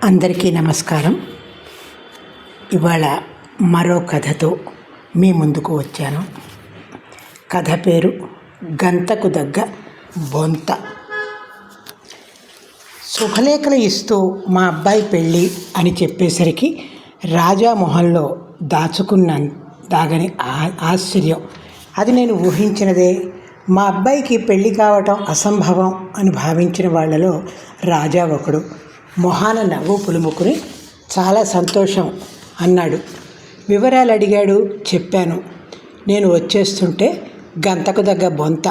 అందరికీ నమస్కారం. ఇవాళ మరో కథతో మీ ముందుకు వచ్చాను. కథ పేరు గంతకు దగ్గ బొంత. శుభలేఖలు ఇస్తూ మా అబ్బాయి పెళ్ళి అని చెప్పేసరికి రాజా మొహంలో దాగని ఆశ్చర్యం. అది నేను ఊహించినదే. మా అబ్బాయికి పెళ్ళి కావటం అసంభవం అని భావించిన వాళ్ళలో రాజా ఒకడు. మొహాన నవ్వు పులుముకుని చాలా సంతోషం అన్నాడు. వివరాలు అడిగాడు. చెప్పాను. నేను వచ్చేస్తుంటే గంతకు దగ్గ బొంత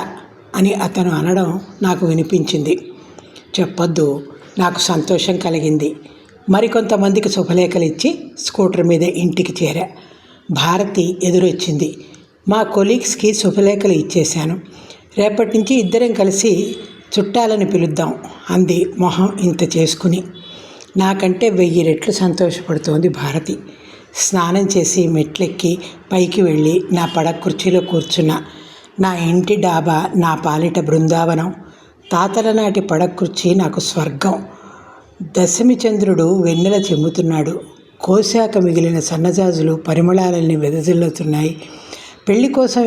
అని అతను అనడం నాకు వినిపించింది. చెప్పొద్దు, నాకు సంతోషం కలిగింది. మరికొంతమందికి శుభలేఖలు ఇచ్చి స్కూటర్ మీద ఇంటికి చేరా. భారతి ఎదురొచ్చింది. మా కొలీగ్స్కి శుభలేఖలు ఇచ్చేశాను. రేపటి నుంచి ఇద్దరం కలిసి చుట్టాలని పిలుద్దాం అంది మొహం ఇంత చేసుకుని. నాకంటే 1000 రెట్లు సంతోషపడుతోంది భారతి. స్నానం చేసి మెట్లెక్కి పైకి వెళ్ళి నా పడక కుర్చీలో కూర్చున్నా. నా ఇంటి డాబా నా పాలిట బృందావనం. తాతల నాటి పడక కుర్చీ నాకు స్వర్గం. దశమి చంద్రుడు వెన్నెల చెమ్ముతున్నాడు. కోశాక మిగిలిన సన్నజాజులు పరిమళాలని వెదజల్లుతున్నాయి. పెళ్లి కోసం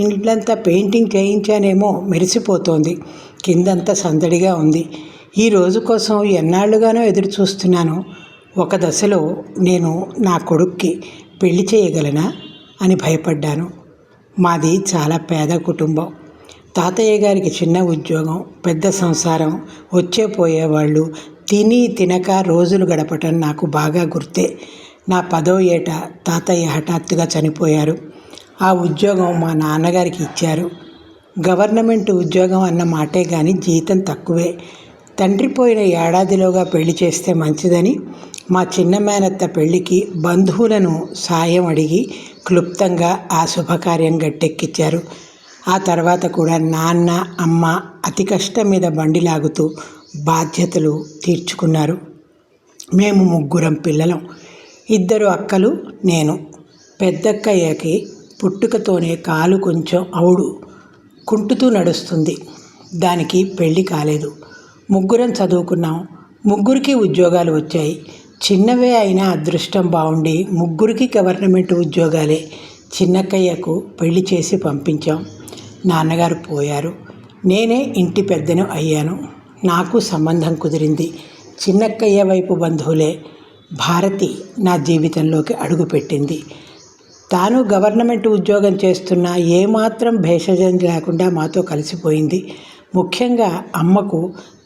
ఇంట్లంతా పెయింటింగ్ చేయించానేమో మెరిసిపోతోంది. కిందంతా సందడిగా ఉంది. ఈ రోజు కోసం ఎన్నాళ్లుగానో ఎదురు చూస్తున్నాను. ఒక దశలో నేను నా కొడుక్కి పెళ్లి చేయగలనా అని భయపడ్డాను. మాది చాలా పేద కుటుంబం. తాతయ్య గారికి చిన్న ఉద్యోగం, పెద్ద సంసారం, వచ్చే పోయేవాళ్ళు, తిని తినక రోజులు గడపటం నాకు బాగా గుర్తే. నా 10వ ఏట తాతయ్య హఠాత్తుగా చనిపోయారు. ఆ ఉద్యోగం మా నాన్నగారికి ఇచ్చారు. గవర్నమెంట్ ఉద్యోగం అన్న మాటే కానీ జీతం తక్కువే. తండ్రి పోయిన ఏడాదిలోగా పెళ్లి చేస్తే మంచిదని మా చిన్న మేనత్త పెళ్లికి బంధువులను సాయం అడిగి క్లుప్తంగా ఆ శుభకార్యం గట్టెక్కించారు. ఆ తర్వాత కూడా నాన్న అమ్మ అతి కష్టం మీద బండి లాగుతూ బాధ్యతలు తీర్చుకున్నారు. మేము 3 పిల్లలం. 2 అక్కలు, నేను. పెద్దక్కయ్యకి పుట్టుకతోనే కాలు కొంచెం కుంటుతూ నడుస్తుంది. దానికి పెళ్ళి కాలేదు. 3 చదువుకున్నాం. 3కి ఉద్యోగాలు వచ్చాయి. చిన్నవే అయినా అదృష్టం బాగుండి 3కి గవర్నమెంట్ ఉద్యోగాలే. చిన్నక్కయ్యకు పెళ్లి చేసి పంపించాం. నాన్నగారు పోయారు. నేనే ఇంటి పెద్దను అయ్యాను. నాకు సంబంధం కుదిరింది. చిన్నక్కయ్య వైపు బంధువులే. భారతి నా జీవితంలోకి అడుగుపెట్టింది. తాను గవర్నమెంట్ ఉద్యోగం చేస్తున్నా ఏమాత్రం భేషజం లేకుండా మాతో కలిసిపోయింది. ముఖ్యంగా అమ్మకు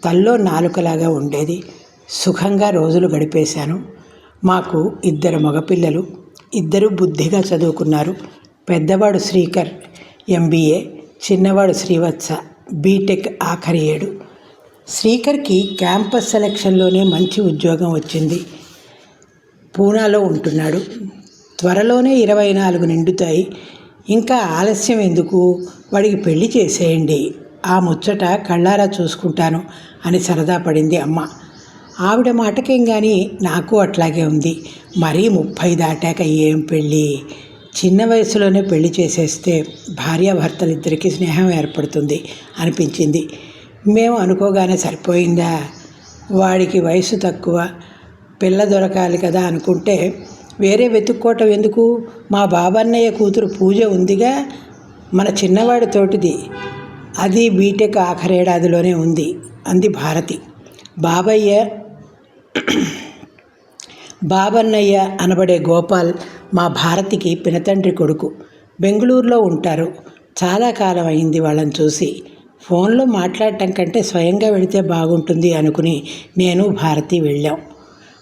తల్లో నాలుకలాగా ఉండేది. సుఖంగా రోజులు గడిపేశాను. మాకు 2 మగపిల్లలు. 2 బుద్ధిగా చదువుకున్నారు. పెద్దవాడు శ్రీకర్ MBA, చిన్నవాడు శ్రీవత్స బీటెక్ ఆఖరి ఏడు. శ్రీకర్కి క్యాంపస్ సెలక్షన్లోనే మంచి ఉద్యోగం వచ్చింది. పూనాలో ఉంటున్నాడు. త్వరలోనే 24 నిండుతాయి. ఇంకా ఆలస్యం ఎందుకు? వాడికి పెళ్లి చేసేయండి. ఆ ముచ్చట కళ్ళారా చూసుకుంటాను అని సరదా పడింది అమ్మ. ఆవిడ మాటకేం కానీ నాకు అట్లాగే ఉంది. మరీ 30 దాటాక ఏం పెళ్ళి? చిన్న వయసులోనే పెళ్లి చేసేస్తే భార్యాభర్తలిద్దరికీ స్నేహం ఏర్పడుతుంది అనిపించింది. మేము అనుకోగానే సరిపోయిందా? వాడికి వయసు తక్కువ, పిల్ల దొరకాలి కదా అనుకుంటే వేరే వెతుక్కోవటం ఎందుకు? మా బాబన్నయ్య కూతురు పూజ ఉందిగా, మన చిన్నవాడి తోటిది. అది బీటెక్ ఆఖరేడాదిలోనే ఉంది అంది భారతి. బాబన్నయ్య అనబడే గోపాల్ మా భారతికి పినతండ్రి కొడుకు. బెంగళూరులో ఉంటారు. చాలా కాలం అయింది వాళ్ళని చూసి. ఫోన్లో మాట్లాడటం కంటే స్వయంగా వెళితే బాగుంటుంది అనుకుని నేను భారతి వెళ్ళాం.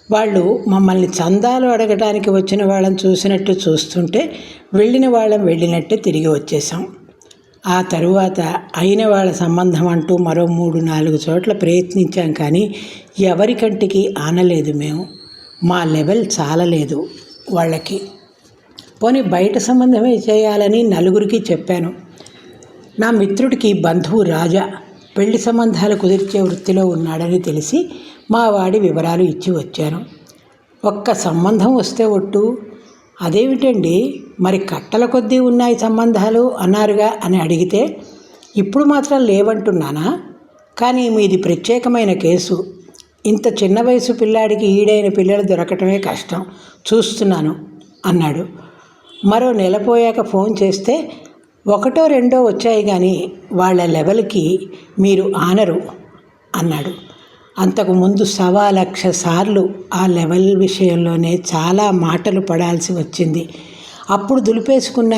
వాళ్ళు మమ్మల్ని చందాలు అడగడానికి వచ్చిన వాళ్ళని చూసినట్టు చూస్తుంటే వెళ్ళిన వాళ్ళం వెళ్ళినట్టే తిరిగి వచ్చేసాం. ఆ తరువాత అయిన వాళ్ళ సంబంధం అంటూ మరో 3-4 చోట్ల ప్రయత్నించాం. కానీ ఎవరికంటికి ఆనలేదు. మేము మా లెవెల్ చాలలేదు వాళ్ళకి. పోనీ బయట సంబంధమే చేయాలని 4గురికి చెప్పాను. నా మిత్రుడికి బంధువు రాజా పెళ్లి సంబంధాలు కుదిర్చే వృత్తిలో ఉన్నాడని తెలిసి మా వాడి వివరాలు ఇచ్చి వచ్చాను. ఒక్క సంబంధం వస్తే ఒట్టు. అదేమిటండి, మరి కట్టల కొద్దీ ఉన్నాయి సంబంధాలు అన్నారుగా అని అడిగితే ఇప్పుడు మాత్రం లేవంటున్నానా? కానీ మీది ప్రత్యేకమైన కేసు. ఇంత చిన్న వయసు పిల్లాడికి ఈడైన పిల్లలు దొరకటమే కష్టం, చూస్తున్నాను అన్నాడు. మరో నెల పోయాక ఫోన్ చేస్తే ఒకటో రెండో వచ్చాయి కానీ వాళ్ళ లెవెల్కి మీరు ఆనరు అన్నాడు. అంతకుముందు 1,00,000 సార్లు ఆ లెవెల్ విషయంలోనే చాలా మాటలు పడాల్సి వచ్చింది. అప్పుడు దులిపేసుకున్న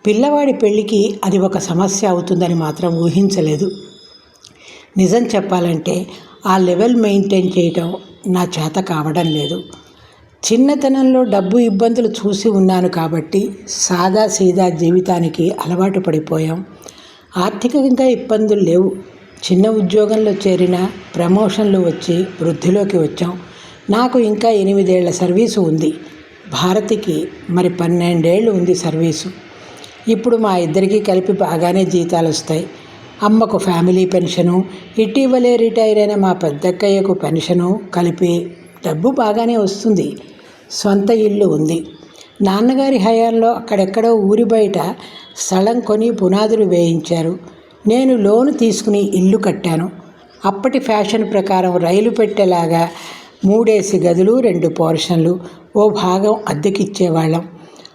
పిల్లవాడి పెళ్ళికి అది ఒక సమస్య అవుతుందని మాత్రం ఊహించలేదు. నిజం చెప్పాలంటే ఆ లెవెల్ మెయింటైన్ చేయటం నా చేత కావడం లేదు. చిన్నతనంలో డబ్బు ఇబ్బందులు చూసి ఉన్నాను కాబట్టి సాదా సీదా జీవితానికి అలవాటు పడిపోయాం. ఆర్థికంగా ఇబ్బందులు లేవు. చిన్న ఉద్యోగంలో చేరిన, ప్రమోషన్లు వచ్చి వృద్ధిలోకి వచ్చాం. నాకు ఇంకా 8 ఏళ్ల సర్వీసు ఉంది. భారతికి మరి 12 ఏళ్ళు ఉంది సర్వీసు. ఇప్పుడు మా ఇద్దరికీ కలిపి బాగానే జీతాలు వస్తాయి. అమ్మకు ఫ్యామిలీ పెన్షను, ఇటీవలే రిటైర్ అయిన మా పెద్దక్కయ్యకు పెన్షను కలిపి డబ్బు బాగానే వస్తుంది. సొంత ఇల్లు ఉంది. నాన్నగారి హయాంలో అక్కడెక్కడో ఊరి బయట స్థలం కొని పునాదులు వేయించారు. నేను లోను తీసుకుని ఇల్లు కట్టాను. అప్పటి ఫ్యాషన్ ప్రకారం రైలు పెట్టేలాగా 3 గదులు, 2 పోర్షన్లు, ఓ భాగం అద్దెకిచ్చేవాళ్ళం.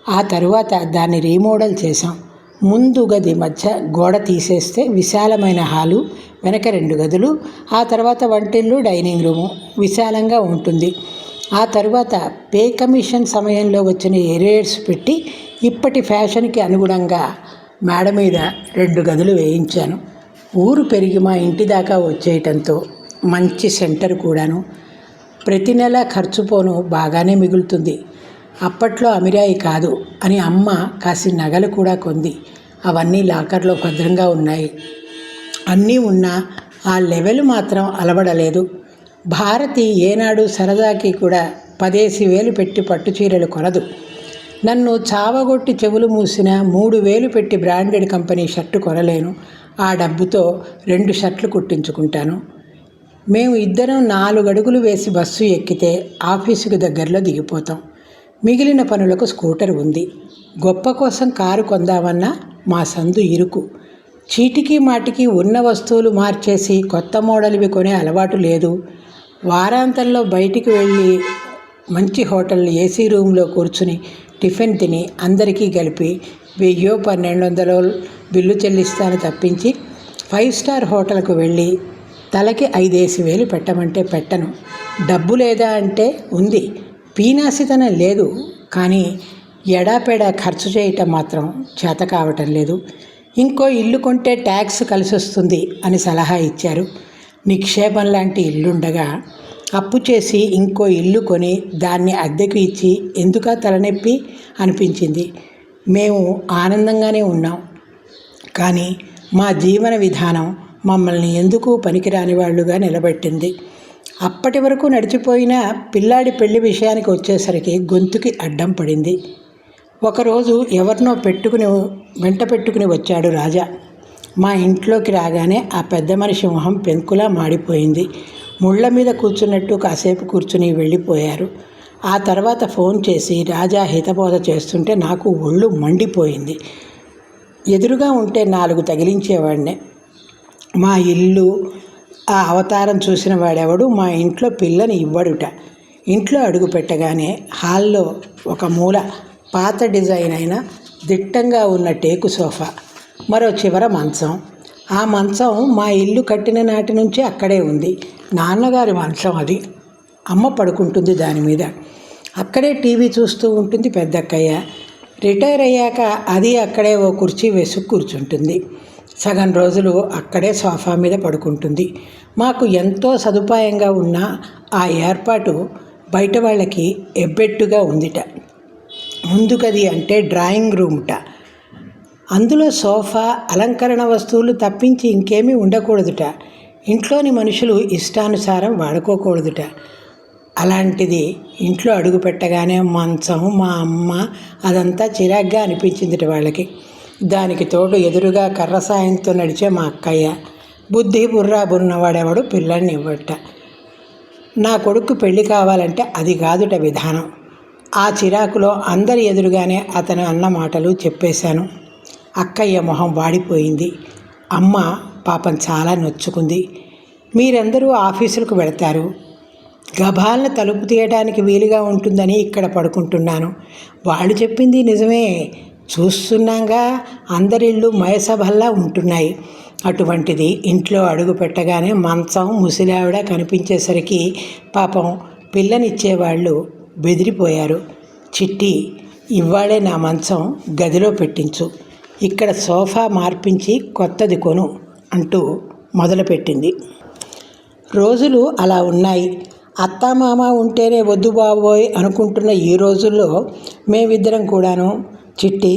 ఆ తరువాత దాన్ని రీమోడల్ చేశాం. ముందు గది మధ్య గోడ తీసేస్తే విశాలమైన హాలు, వెనక 2 గదులు, ఆ తర్వాత వంటిల్లు, డైనింగ్ రూము విశాలంగా ఉంటుంది. ఆ తరువాత పే కమిషన్ సమయంలో వచ్చిన ఏరియర్స్ పెట్టి ఇప్పటి ఫ్యాషన్కి అనుగుణంగా మేడ మీద 2 గదులు వేయించాను. ఊరు పెరిగి మా ఇంటి దాకా వచ్చేయటంతో మంచి సెంటర్ కూడాను. ప్రతి నెల ఖర్చు పోను బాగానే మిగులుతుంది. అప్పట్లో అమిరాయి కాదు అని అమ్మ కాసి నగలు కూడా కొంది. అవన్నీ లాకర్లో భద్రంగా ఉన్నాయి. అన్నీ ఉన్నా ఆ లెవెల్ మాత్రం అలవడలేదు. భారతి ఏనాడు సరదాకి కూడా 10,000 పెట్టి పట్టుచీరలు కొనదు. నన్ను చావగొట్టి చెవులు మూసిన 3,000 పెట్టి బ్రాండెడ్ కంపెనీ షర్టు కొనలేను. ఆ డబ్బుతో 2 షర్ట్లు కుట్టించుకుంటాను. మేము ఇద్దరం 4 అడుగులు వేసి బస్సు ఎక్కితే ఆఫీసుకు దగ్గరలో దిగిపోతాం. మిగిలిన పనులకు స్కూటర్ ఉంది. గొప్ప కోసం కారు కొందామన్నా మా సందు ఇరుకు. చీటికి మాటికి ఉన్న వస్తువులు మార్చేసి కొత్త మోడల్వి కొనే అలవాటు లేదు. వారాంతంలో బయటికి వెళ్ళి మంచి హోటల్ ఏసీ రూమ్లో కూర్చుని టిఫిన్ తిని అందరికీ కలిపి 1,000-1,200 బిల్లు చెల్లిస్తాను తప్పించి 5 స్టార్ హోటల్కు వెళ్ళి తలకి 5,000 పెట్టమంటే పెట్టను. డబ్బు లేదా అంటే ఉంది. పీనాసితనం లేదు. కానీ ఎడాపెడా ఖర్చు చేయటం మాత్రం చేత కావటం లేదు. ఇంకో ఇల్లు కొంటే ట్యాక్స్ కలిసి వస్తుంది అని సలహా ఇచ్చారు. నిక్షేపం లాంటి ఇల్లుండగా అప్పు చేసి ఇంకో ఇల్లు కొని దాన్ని అద్దెకు ఇచ్చి ఎందుకా తలనొప్పి అనిపించింది. మేము ఆనందంగానే ఉన్నాం. కానీ మా జీవన విధానం మమ్మల్ని ఎందుకు పనికిరాని వాళ్ళుగా నిలబెట్టింది. అప్పటి వరకు నడిచిపోయిన పిల్లాడి పెళ్లి విషయానికి వచ్చేసరికి గొంతుకి అడ్డం పడింది. ఒకరోజు ఎవరినో వెంట పెట్టుకుని వచ్చాడు రాజా. మా ఇంట్లోకి రాగానే ఆ పెద్ద మనిషి మొహం పెంకులా మాడిపోయింది. ముళ్ళ మీద కూర్చున్నట్టు కాసేపు కూర్చుని వెళ్ళిపోయారు. ఆ తర్వాత ఫోన్ చేసి రాజా హితబోధ చేస్తుంటే నాకు ఒళ్ళు మండిపోయింది. ఎదురుగా ఉంటే 4 తగిలించేవాడినే. మా ఇల్లు ఆ అవతారం చూసిన వాడెవడు మా ఇంట్లో పిల్లని ఇవ్వడుట. ఇంట్లో అడుగు పెట్టగానే హాల్లో ఒక మూల పాత డిజైన్ అయిన దిట్టంగా ఉన్న టేకు సోఫా, మరో చివర మంచం. ఆ మంచం మా ఇల్లు కట్టిన నాటి నుంచి అక్కడే ఉంది. నాన్నగారి మంచం అది. అమ్మ పడుకుంటుంది దాని మీద. అక్కడే టీవీ చూస్తూ ఉంటుంది పెద్దక్కయ్య. రిటైర్ అయ్యాక అది అక్కడే ఓ కుర్చీ వేసుకు కూర్చుంటుంది. సగం రోజులు అక్కడే సోఫా మీద పడుకుంటుంది. మాకు ఎంతో సదుపాయంగా ఉన్న ఆ ఏర్పాటు బయట వాళ్ళకి ఎబ్బెట్టుగా ఉందిట. ముందు గది అంటే డ్రాయింగ్ రూమ్ట. అందులో సోఫా, అలంకరణ వస్తువులు తప్పించి ఇంకేమీ ఉండకూడదుట. ఇంట్లోని మనుషులు ఇష్టానుసారం వాడుకోకూడదుట. అలాంటిది ఇంట్లో అడుగు పెట్టగానే మంచం, మా అమ్మ అదంతా చిరాగ్గా అనిపించిందిట వాళ్ళకి. దానికి తోడు ఎదురుగా కర్ర సాయంతో నడిచే మా అక్కయ్య. బుద్ధి బుర్రా బున్నవాడెవడు పిల్లల్ని ఇవ్వట. నా కొడుకు పెళ్లి కావాలంటే అది కాదుట విధానం. ఆ చిరాకులో అందరి ఎదురుగానే అతను అన్న మాటలు చెప్పేశాను. అక్కయ్య మొహం వాడిపోయింది. అమ్మ పాపం చాలా నొచ్చుకుంది. మీరందరూ ఆఫీసులకు వెళతారు, గభాలను తలుపు తీయడానికి వీలుగా ఉంటుందని ఇక్కడ పడుకుంటున్నాను. వాళ్ళు చెప్పింది నిజమే. చూస్తున్నాగా అందరిళ్ళు మయసభల్లా ఉంటున్నాయి. అటువంటిది ఇంట్లో అడుగు పెట్టగానే మంచం ముసిలావిడ కనిపించేసరికి పాపం పిల్లనిచ్చేవాళ్ళు బెదిరిపోయారు. చిట్టి, ఇవాళే నా మంచం గదిలో పెట్టించు, ఇక్కడ సోఫా మార్పించి కొత్తది కొను అంటూ మొదలుపెట్టింది. రోజులు అలా ఉన్నాయి. అత్తామామ ఉంటేనే వద్దు బాబోయ్ అనుకుంటున్న ఈ రోజుల్లో మేమిద్దరం కూడాను, చిట్టి,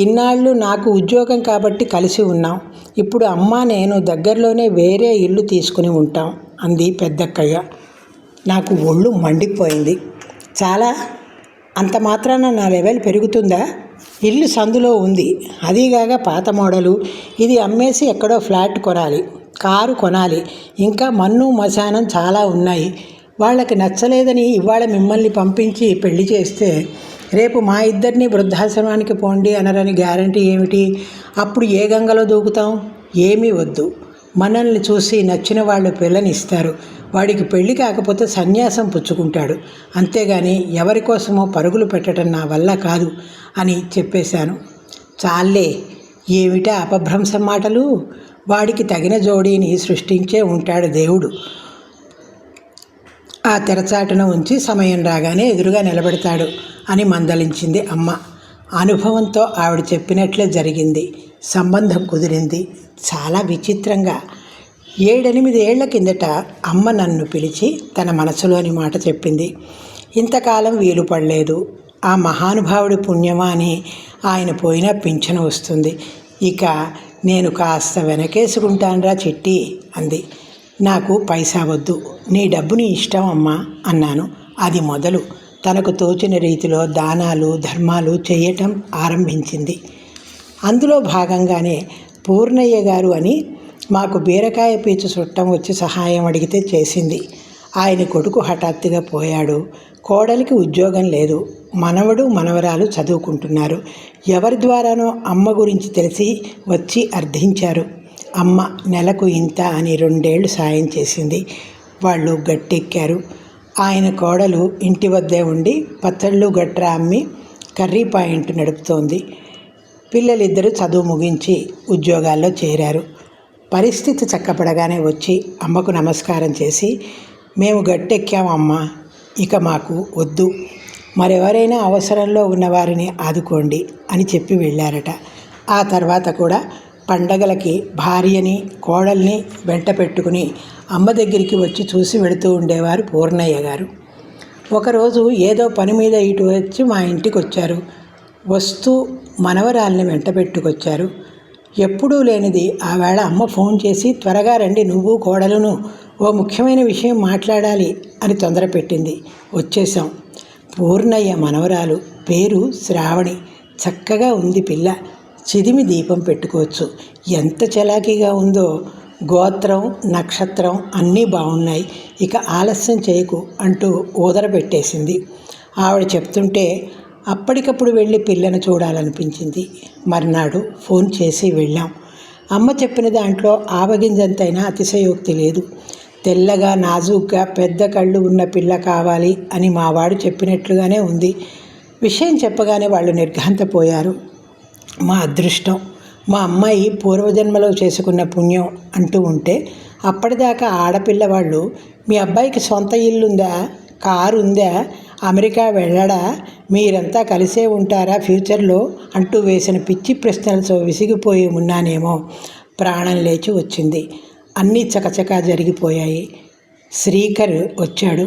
ఇన్నాళ్ళు నాకు ఉద్యోగం కాబట్టి కలిసి ఉన్నాం. ఇప్పుడు అమ్మ నేను దగ్గరలోనే వేరే ఇల్లు తీసుకుని ఉంటాం అంది పెద్దక్కయ్య. నాకు ఒళ్ళు మండిపోయింది. చాలా అంత మాత్రాన నా లెవెల్ పెరుగుతుందా? ఇల్లు సందులో ఉంది, అదీగాక పాత మోడలు. ఇది అమ్మేసి ఎక్కడో ఫ్లాట్ కొనాలి, కారు కొనాలి, ఇంకా మన్ను మశానం చాలా ఉన్నాయి. వాళ్ళకి నచ్చలేదని ఇవాళ మిమ్మల్ని పంపించి పెళ్లి చేస్తే రేపు మా ఇద్దరిని వృద్ధాశ్రమానికి పోండి అనరని గ్యారంటీ ఏమిటి? అప్పుడు ఏ గంగలో దూకుతాం? ఏమీ వద్దు. మనల్ని చూసి నచ్చిన వాళ్ళు పిల్లనిస్తారు. వాడికి పెళ్లి కాకపోతే సన్యాసం పుచ్చుకుంటాడు. అంతేగాని ఎవరి కోసమో పరుగులు పెట్టడం నా వల్ల కాదు అని చెప్పేశాను. చాలే, ఏమిటా అపభ్రంశం మాటలు? వాడికి తగిన జోడీని సృష్టించే ఉంటాడు దేవుడు. ఆ తెరచాటున ఉంచి సమయం రాగానే ఎదురుగా నిలబెడతాడు అని మందలించింది అమ్మ. అనుభవంతో ఆవిడ చెప్పినట్లే జరిగింది. సంబంధం కుదిరింది. చాలా విచిత్రంగా 7-8 ఏళ్ల కిందట అమ్మ నన్ను పిలిచి తన మనసులోని మాట చెప్పింది. ఇంతకాలం వీలు పడలేదు. ఆ మహానుభావుడి పుణ్యమా అని ఆయన పోయినా పింఛను వస్తుంది. ఇక నేను కాస్త వెనకేసుకుంటానురా చిట్టి అంది. నాకు పైసా వద్దు, నీ డబ్బు నీ ఇష్టం అమ్మా అన్నాను. అది మొదలు తనకు తోచిన రీతిలో దానాలు ధర్మాలు చేయటం ఆరంభించింది. అందులో భాగంగానే పూర్ణయ్య గారు అని మాకు బీరకాయ పీచు చుట్టం వచ్చి సహాయం అడిగితే చేసింది. ఆయన కొడుకు హఠాత్తుగా పోయాడు. కోడలికి ఉద్యోగం లేదు. మనవడు మనవరాలు చదువుకుంటున్నారు. ఎవరి ద్వారానో అమ్మ గురించి తెలిసి వచ్చి అర్థించారు. అమ్మ నెలకు ఇంత అని 2 ఏళ్ళు సాయం చేసింది. వాళ్ళు గట్టెక్కారు. ఆయన కోడలు ఇంటి వద్దే ఉండి పచ్చళ్ళు గట్రా అమ్మి కర్రీ పాయింట్ నడుపుతోంది. పిల్లలిద్దరూ చదువు ముగించి ఉద్యోగాల్లో చేరారు. పరిస్థితి చక్కపడగానే వచ్చి అమ్మకు నమస్కారం చేసి, మేము గట్టెక్కామమ్మా, ఇక మాకు వద్దు, మరెవరైనా అవసరంలో ఉన్నవారిని ఆదుకోండి అని చెప్పి వెళ్ళారట. ఆ తర్వాత కూడా పండగలకి భార్యని కోడల్ని వెంట పెట్టుకుని అమ్మ దగ్గరికి వచ్చి చూసి వెళుతూ ఉండేవారు పూర్ణయ్య గారు. ఒకరోజు ఏదో పని మీద ఇటు వచ్చి మా ఇంటికి వచ్చారు. వస్తూ మనవరాల్ని వెంట పెట్టుకొచ్చారు. ఎప్పుడూ లేనిది ఆవేళ అమ్మ ఫోన్ చేసి, త్వరగా రండి నువ్వు కోడలును, ఓ ముఖ్యమైన విషయం మాట్లాడాలి అని తొందర పెట్టింది. వచ్చేసాం. పూర్ణయ్య మనవరాలు, పేరు శ్రావణి. చక్కగా ఉంది పిల్ల. చిదిమి దీపం పెట్టుకోవచ్చు. ఎంత చలాకీగా ఉందో. గోత్రం నక్షత్రం అన్నీ బాగున్నాయి. ఇక ఆలస్యం చేయకు అంటూ ఊదర పెట్టేసింది. ఆవిడ చెప్తుంటే అప్పటికప్పుడు వెళ్ళి పిల్లను చూడాలనిపించింది. మర్నాడు ఫోన్ చేసి వెళ్ళాం. అమ్మ చెప్పిన దాంట్లో ఆవగింజంతైనా అతిశయోక్తి లేదు. తెల్లగా నాజూగ్గా పెద్ద కళ్ళు ఉన్న పిల్ల కావాలి అని మావాడు చెప్పినట్లుగానే ఉంది. విషయం చెప్పగానే వాళ్ళు నిర్ఘాంతపోయారు. మా అదృష్టం, మా అమ్మాయి పూర్వజన్మలో చేసుకున్న పుణ్యం అంటూ ఉంటే అప్పటిదాకా ఆడపిల్లవాళ్ళు, మీ అబ్బాయికి సొంత ఇల్లుందా, కారు ఉందా, అమెరికా వెళ్ళడా, మీరంతా కలిసే ఉంటారా ఫ్యూచర్లో అంటూ వేసిన పిచ్చి ప్రశ్నలతో విసిగిపోయి ఉన్నానేమో. ప్రాణం లేచి వచ్చింది. అన్నీ చకచకా జరిగిపోయాయి. శ్రీకర్ వచ్చాడు.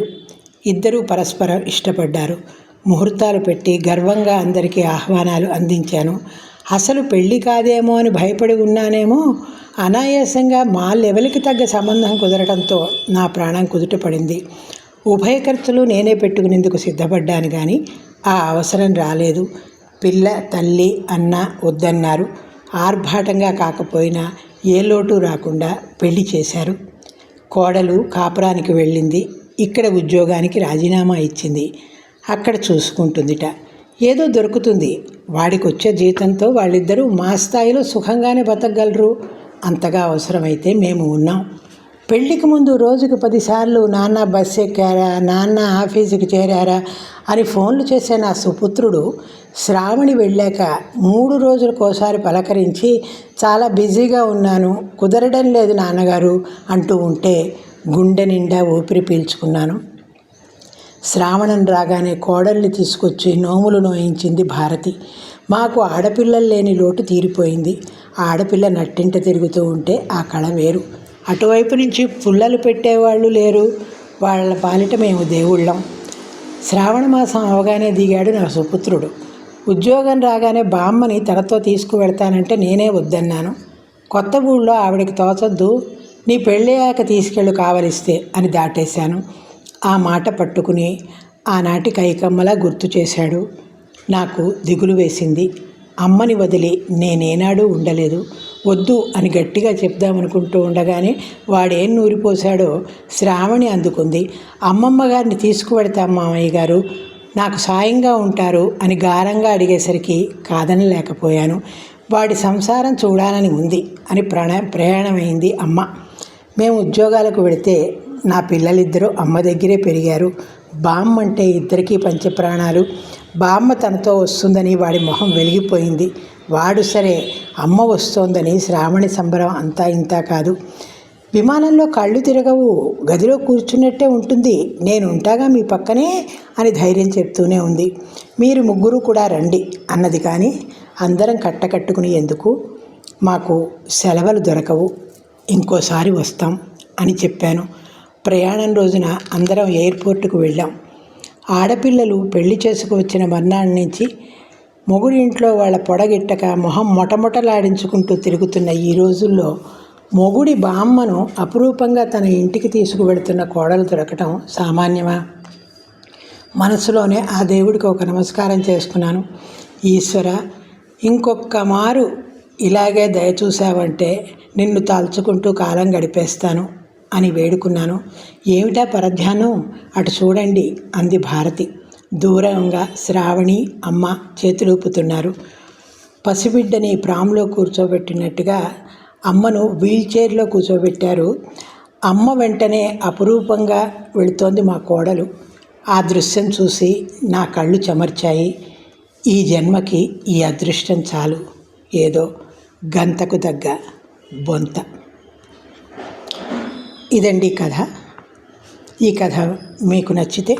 ఇద్దరూ పరస్పరం ఇష్టపడ్డారు. ముహూర్తాలు పెట్టి గర్వంగా అందరికీ ఆహ్వానాలు అందించాను. అసలు పెళ్ళి కాదేమో అని భయపడి ఉన్నానేమో. అనాయాసంగా మా లెవెల్కి తగ్గ సంబంధం కుదరడంతో నా ప్రాణం కుదుటపడింది. ఉభయ ఖర్చులు నేనే పెట్టుకునేందుకు సిద్ధపడ్డాను కానీ ఆ అవసరం రాలేదు. పిల్ల తల్లి అన్న వద్దన్నారు. ఆర్భాటంగా కాకపోయినా ఏ లోటు రాకుండా పెళ్లి చేశారు. కోడలు కాపురానికి వెళ్ళింది. ఇక్కడ ఉద్యోగానికి రాజీనామా ఇచ్చింది. అక్కడ చూసుకుంటుందిట. ఏదో దొరుకుతుంది. వాడికి వచ్చే జీతంతో వాళ్ళిద్దరూ మా స్థాయిలో సుఖంగానే బతకగలరు. అంతగా అవసరమైతే మేము ఉన్నాం. పెళ్ళికి ముందు రోజుకు 10 సార్లు నాన్న బస్సు ఎక్కారా, నాన్న ఆఫీసుకి చేరారా అని ఫోన్లు చేసే నా సుపుత్రుడు శ్రావణి వెళ్ళాక 3 రోజులకోసారి పలకరించి చాలా బిజీగా ఉన్నాను, కుదరడం లేదు నాన్నగారు అంటూ ఉంటే గుండె నిండా ఊపిరి పీల్చుకున్నాను. శ్రావణం రాగానే కోడల్ని తీసుకొచ్చి నోములు నోయించింది భారతి. మాకు ఆడపిల్లలు లేని లోటు తీరిపోయింది. ఆడపిల్ల నట్టింట తిరుగుతూ ఉంటే ఆ కళ వేరు. అటువైపు నుంచి పుల్లలు పెట్టేవాళ్ళు లేరు. వాళ్ళ పాలిట మేము దేవుళ్ళం. శ్రావణ మాసం అవగానే దిగాడు నా సుపుత్రుడు. ఉద్యోగం రాగానే బామ్మని తనతో తీసుకువెళ్తానంటే నేనే వద్దన్నాను. కొత్త ఊళ్ళో ఆవిడకి తోచొద్దు, నీ పెళ్ళయ్యాక తీసుకెళ్ళు కావలిస్తే అని దాటేశాను. ఆ మాట పట్టుకుని ఆనాటి కైకమ్మలా గుర్తు చేశాడు. నాకు దిగులు వేసింది. అమ్మని వదిలి నేనేనాడు ఉండలేదు. వద్దు అని గట్టిగా చెప్దామనుకుంటూ ఉండగానే వాడేం నూరిపోశాడో శ్రావణి అందుకుంది. అమ్మమ్మ గారిని తీసుకువెడతాం మామయ్య గారు, నాకు సాయంగా ఉంటారు అని గారంగా అడిగేసరికి కాదనలేకపోయాను. వాడి సంసారం చూడాలని ఉంది అని ప్రయాణమైంది అమ్మ. మేము ఉద్యోగాలకు వెళితే నా పిల్లలిద్దరూ అమ్మ దగ్గరే పెరిగారు. బామ్మ అంటే ఇద్దరికీ పంచప్రాణాలు. బామ్మ తనతో వస్తుందని వాడి మొహం వెలిగిపోయింది. వాడు సరే, అమ్మ వస్తోందని శ్రావణి సంబరం అంతా ఇంతా కాదు. విమానంలో కళ్ళు తిరగవు, గదిలో కూర్చున్నట్టే ఉంటుంది, నేను ఉంటాగా మీ పక్కనే అని ధైర్యం చెప్తూనే ఉంది. మీరు ముగ్గురు కూడా రండి అన్నది. కానీ అందరం కట్టకట్టుకుని ఎందుకు, మాకు సెలవులు దొరకవు, ఇంకోసారి వస్తాం అని చెప్పాను. ప్రయాణం రోజున అందరం ఎయిర్పోర్టుకు వెళ్ళాం. ఆడపిల్లలు పెళ్లి చేసుకువచ్చిన మర్నాడు నుంచి మొగుడి ఇంట్లో వాళ్ళ పొడగిట్టక మొహం మొటమొటలాడించుకుంటూ తిరుగుతున్న ఈ రోజుల్లో మొగుడి బామ్మను అపురూపంగా తన ఇంటికి తీసుకువెడుతున్న కోడలు దొరకటం సామాన్యమా? మనసులోనే ఆ దేవుడికి ఒక నమస్కారం చేసుకున్నాను. ఈశ్వర, ఇంకొక్క మారు ఇలాగే దయ చూసావంటే నిన్ను తలుచుకుంటూ కాలం గడిపేస్తాను అని వేడుకున్నాను. ఏమిటా పరధ్యానం, అటు చూడండి అంది భారతి. దూరంగా శ్రావణి అమ్మ చేతులూపుతున్నారు. పసిబిడ్డని ప్రాంలో కూర్చోబెట్టినట్టుగా అమ్మను వీల్చైర్లో కూర్చోబెట్టారు. అమ్మ వెంటనే అపురూపంగా వెళుతోంది మా కోడలు. ఆ దృశ్యం చూసి నా కళ్ళు చెమర్చాయి. ఈ జన్మకి ఈ అదృష్టం చాలు, ఏదో గంతకు తగ్గ బొంత. ఇదండి కథ. ఈ కథ మీకు నచ్చితే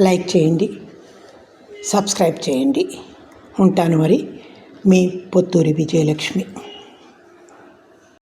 లైక్ చేయండి, సబ్స్క్రైబ్ చేయండి. ఉంటాను మరి, మీ పొత్తూరి విజయలక్ష్మి.